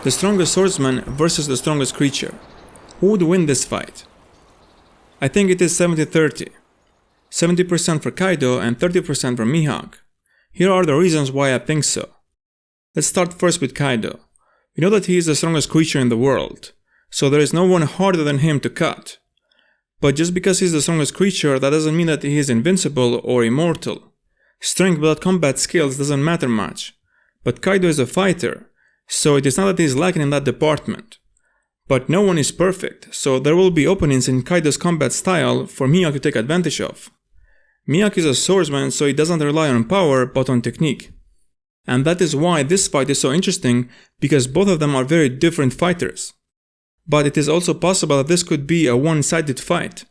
The strongest swordsman versus the strongest creature. Who would win this fight? I think it is 70-30. 70% for Kaido and 30% for Mihawk. Here are the reasons why I think so. Let's start first with Kaido. We know that he is the strongest creature in the world, so there is no one harder than him to cut. But just because he is the strongest creature, that doesn't mean that he is invincible or immortal. Strength without combat skills doesn't matter much. But Kaido is a fighter, so it is not that he is lacking in that department. But no one is perfect, so there will be openings in Kaido's combat style for Mihawk to take advantage of. Mihawk is a swordsman, so he doesn't rely on power but on technique. And that is why this fight is so interesting, because both of them are very different fighters. But it is also possible that this could be a one-sided fight.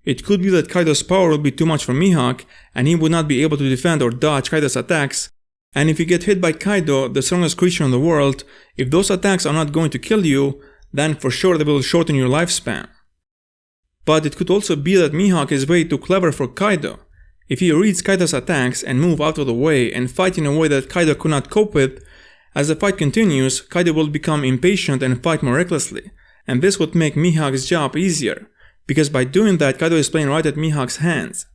It could be that Kaido's power will be too much for Mihawk, and he would not be able to defend or dodge Kaido's attacks. And if you get hit by Kaido, the strongest creature in the world, if those attacks are not going to kill you, then for sure they will shorten your lifespan. But it could also be that Mihawk is way too clever for Kaido. If he reads Kaido's attacks and move out of the way and fight in a way that Kaido could not cope with, as the fight continues, Kaido will become impatient and fight more recklessly, and this would make Mihawk's job easier, because by doing that Kaido is playing right at Mihawk's hands.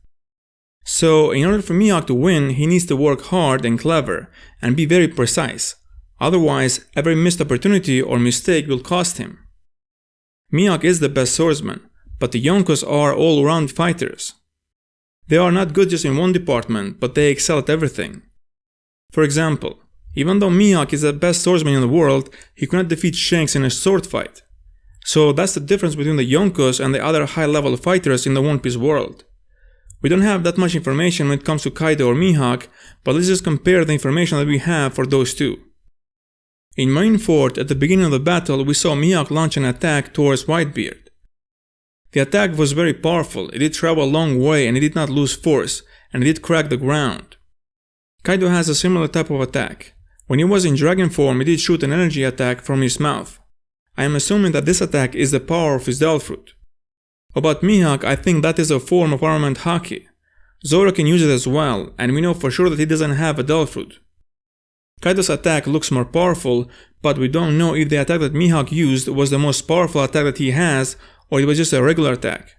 So in order for Mihawk to win, he needs to work hard and clever, and be very precise. Otherwise, every missed opportunity or mistake will cost him. Mihawk is the best swordsman, but the Yonkos are all-round fighters. They are not good just in one department, but they excel at everything. For example, even though Mihawk is the best swordsman in the world, he could not defeat Shanks in a sword fight. So that's the difference between the Yonkos and the other high-level fighters in the One Piece world. We don't have that much information when it comes to Kaido or Mihawk, but let's just compare the information that we have for those two. In Marineford, at the beginning of the battle, we saw Mihawk launch an attack towards Whitebeard. The attack was very powerful, it did travel a long way and it did not lose force, and it did crack the ground. Kaido has a similar type of attack. When he was in dragon form, he did shoot an energy attack from his mouth. I am assuming that this attack is the power of his Devil Fruit. About Mihawk, I think that is a form of armament haki. Zoro can use it as well, and we know for sure that he doesn't have a Devil Fruit. Kaido's attack looks more powerful, but we don't know if the attack that Mihawk used was the most powerful attack that he has, or it was just a regular attack.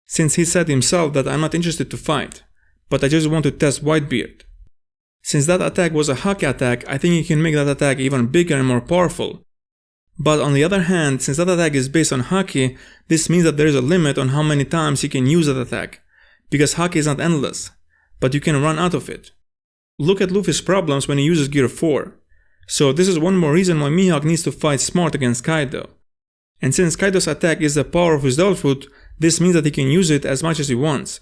Since he said himself that I'm not interested to fight, but I just want to test Whitebeard. Since that attack was a haki attack, I think he can make that attack even bigger and more powerful. But on the other hand, since that attack is based on haki, this means that there is a limit on how many times he can use that attack, because haki is not endless, but you can run out of it. Look at Luffy's problems when he uses Gear 4. So this is one more reason why Mihawk needs to fight smart against Kaido. And since Kaido's attack is the power of his Devil Fruit, this means that he can use it as much as he wants.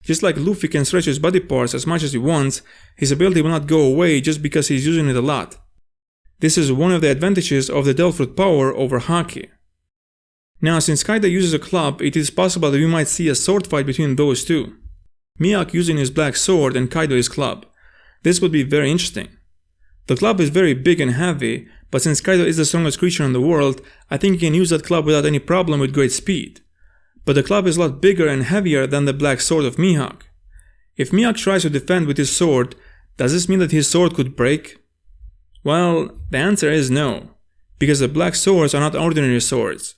Just like Luffy can stretch his body parts as much as he wants, his ability will not go away just because he's using it a lot. This is one of the advantages of the Devil Fruit power over haki. Now, since Kaido uses a club, it is possible that we might see a sword fight between those two. Mihawk using his black sword and Kaido his club. This would be very interesting. The club is very big and heavy, but since Kaido is the strongest creature in the world, I think he can use that club without any problem with great speed. But the club is a lot bigger and heavier than the black sword of Mihawk. If Mihawk tries to defend with his sword, does this mean that his sword could break? Well, the answer is no, because the black swords are not ordinary swords.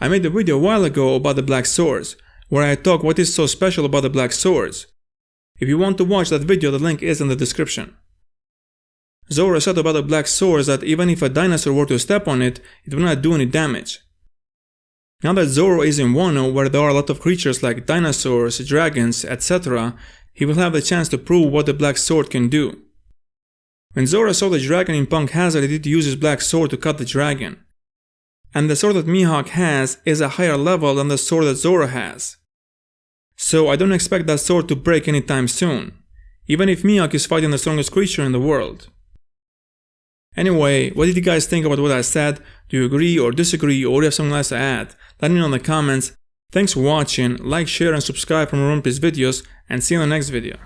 I made a video a while ago about the black swords, where I talk what is so special about the black swords. If you want to watch that video, the link is in the description. Zoro said about the black swords that even if a dinosaur were to step on it, it would not do any damage. Now that Zoro is in Wano, where there are a lot of creatures like dinosaurs, dragons, etc., he will have the chance to prove what the black sword can do. When Zoro saw the dragon in Punk Hazard, he did use his black sword to cut the dragon. And the sword that Mihawk has is a higher level than the sword that Zoro has. So I don't expect that sword to break anytime soon, even if Mihawk is fighting the strongest creature in the world. Anyway, what did you guys think about what I said? Do you agree or disagree, or do you have something else to add? Let me know in the comments. Thanks for watching, like, share and subscribe for more One Piece videos, and see you in the next video.